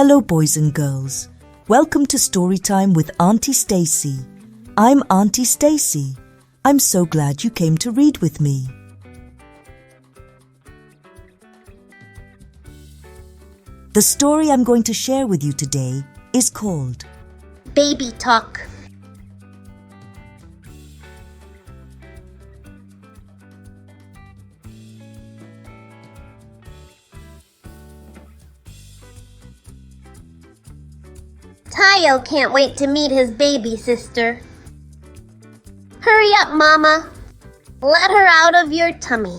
Hello boys and girls. Welcome to Storytime with Auntie Stacee. I'm Auntie Stacee. I'm so glad you came to read with me. The story I'm going to share with you today is called Baby Talk. Tayo can't wait to meet his baby sister. Hurry up, Mama. Let her out of your tummy.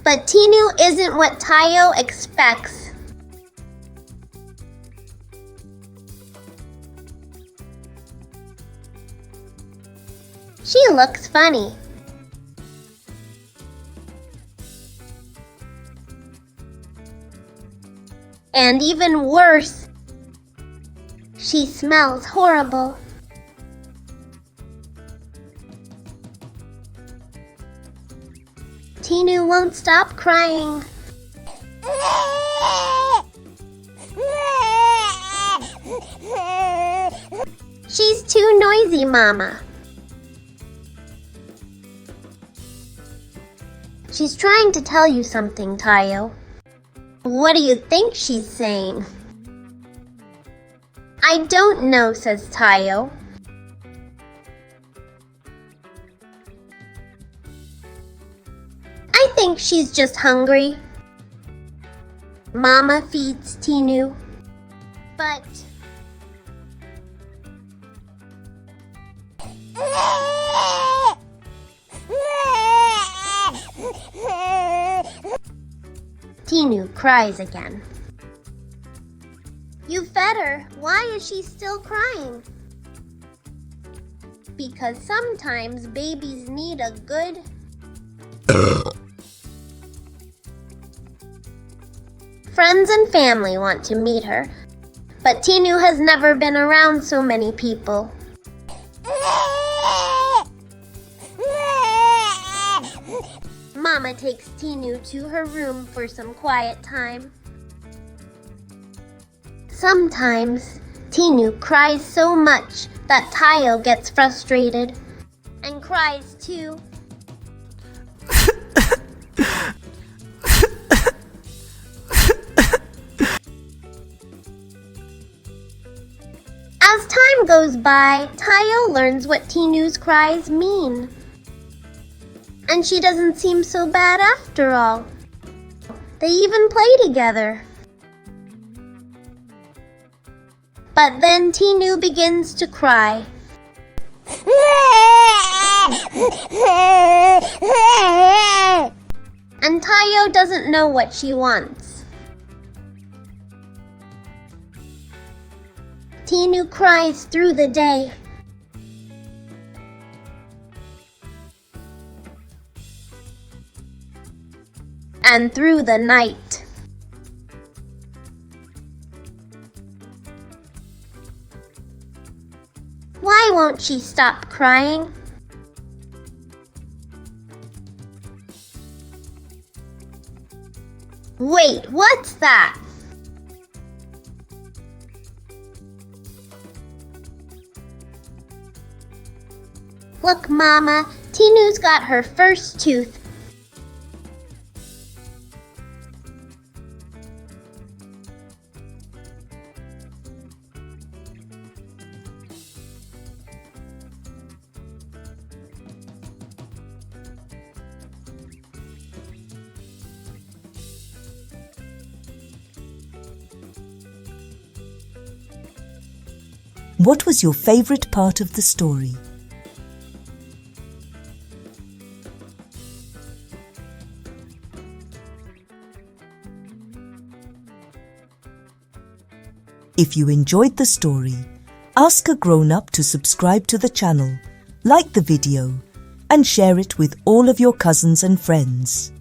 But Tinu isn't what Tayo expects. She looks funny. And even worse, she smells horrible. Tinu won't stop crying. She's too noisy, Mama. She's trying to tell you something, Tayo. What do you think she's saying? I don't know, says Tayo. I think she's just hungry. Mama feeds Tinu, but Tinu cries again. You fed her. Why is she still crying? Because sometimes babies need a good friends and family want to meet her, but Tinu has never been around so many people. Mama takes Tinu to her room for some quiet time. Sometimes Tinu cries so much that Tayo gets frustrated and cries too. As time goes by, Tayo learns what Tinu's cries mean. And she doesn't seem so bad after all. They even play together. But then Tinu begins to cry. And Tayo doesn't know what she wants. Tinu cries through the day. And through the night. Why won't she stop crying? Wait, what's that? Look, Mama, Tinu's got her first tooth. What was your favorite part of the story? If you enjoyed the story, ask a grown-up to subscribe to the channel, like the video, and share it with all of your cousins and friends.